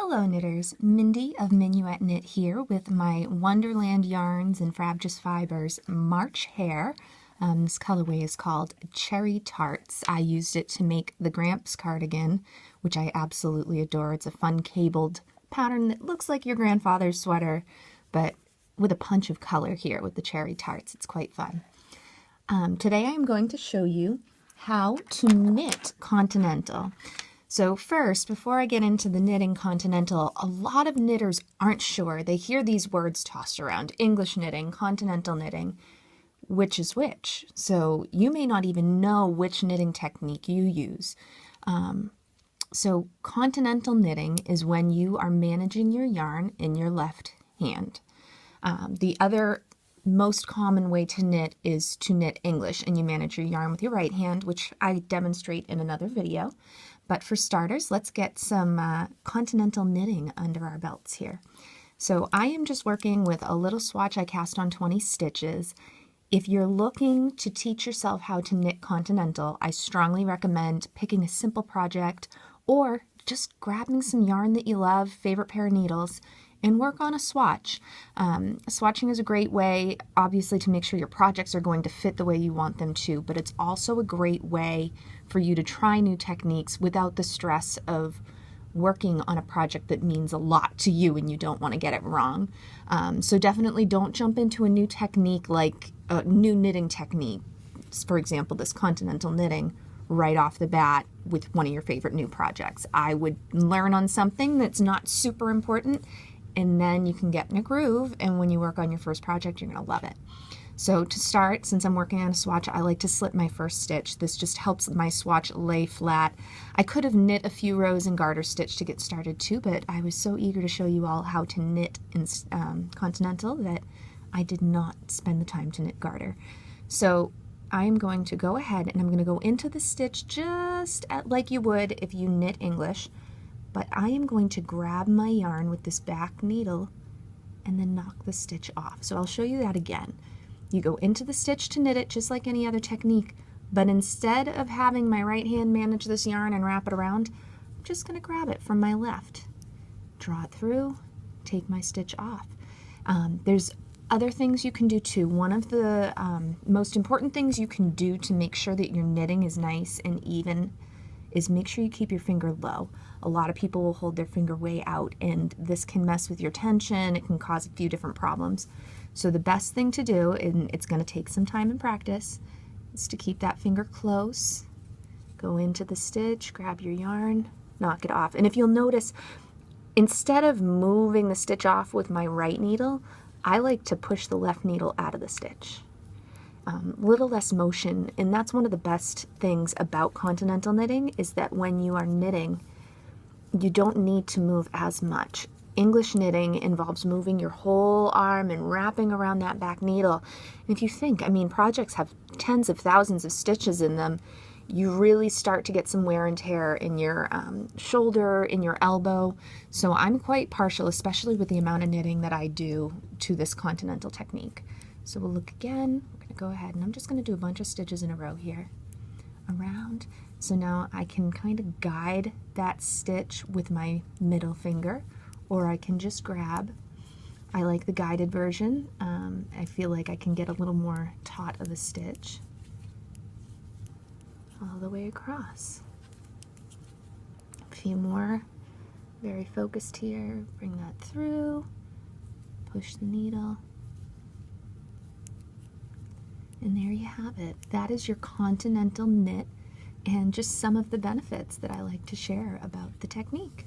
Hello knitters, Mindy of MinuetKnit here with my Wonderland yarns and Frabjous fibers March Hare. This colorway is called Cherry Tarts. I used it to make the Gramps cardigan, which I absolutely adore. It's a fun cabled pattern that looks like your grandfather's sweater, but with a punch of color here with the cherry tarts. It's quite fun. Today I'm going to show you how to knit Continental. So first, before I get into the knitting Continental, a lot of knitters aren't sure. They hear these words tossed around, English knitting, Continental knitting, which is which. So you may not even know which knitting technique you use. So Continental knitting is when you are managing your yarn in your left hand. The other most common way to knit is to knit English, and you manage your yarn with your right hand, which I demonstrate in another video. But for starters, let's get some Continental knitting under our belts here. So I am just working with a little swatch I cast on 20 stitches. If you're looking to teach yourself how to knit Continental, I strongly recommend picking a simple project or just grabbing some yarn that you love, favorite pair of needles, and work on a swatch. Swatching is a great way, obviously, to make sure your projects are going to fit the way you want them to, but it's also a great way for you to try new techniques without the stress of working on a project that means a lot to you and you don't want to get it wrong. So definitely don't jump into a new technique like a new knitting technique, for example, this Continental knitting, right off the bat with one of your favorite new projects. I would learn on something that's not super important, and then you can get in a groove, and when you work on your first project, you're going to love it. So to start, since I'm working on a swatch, I like to slip my first stitch. This just helps my swatch lay flat. I could have knit a few rows and garter stitch to get started too, but I was so eager to show you all how to knit in Continental that I did not spend the time to knit garter. So I'm going to go ahead and I'm going to go into the stitch just like you would if you knit English. But I am going to grab my yarn with this back needle and then knock the stitch off. So I'll show you that again. You go into the stitch to knit it just like any other technique, but instead of having my right hand manage this yarn and wrap it around, I'm just going to grab it from my left, draw it through, take my stitch off. There's other things you can do too. One of the most important things you can do to make sure that your knitting is nice and even is make sure you keep your finger low. A lot of people will hold their finger way out, and this can mess with your tension. It can cause a few different problems. So the best thing to do, and it's going to take some time and practice, is to keep that finger close, go into the stitch, grab your yarn, knock it off. And if you'll notice, instead of moving the stitch off with my right needle, I like to push the left needle out of the stitch. Little less motion, and that's one of the best things about Continental knitting, is that when you are knitting, you don't need to move as much. English knitting involves moving your whole arm and wrapping around that back needle. And if you think, I mean, projects have tens of thousands of stitches in them, you really start to get some wear and tear in your shoulder, in your elbow. So I'm quite partial, especially with the amount of knitting that I do, to this Continental technique. So we'll look again. We're going to go ahead and I'm just going to do a bunch of stitches in a row here. Around. So now I can kind of guide that stitch with my middle finger, or I can just grab. I like the guided version. I feel like I can get a little more taut of a stitch all the way across. A few more. Very focused here. Bring that through. Push the needle. And there you have it. That is your Continental knit, and just some of the benefits that I like to share about the technique.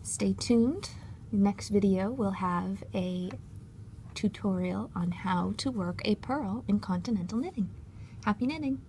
Stay tuned. Next video will have a tutorial on how to work a purl in Continental knitting. Happy knitting!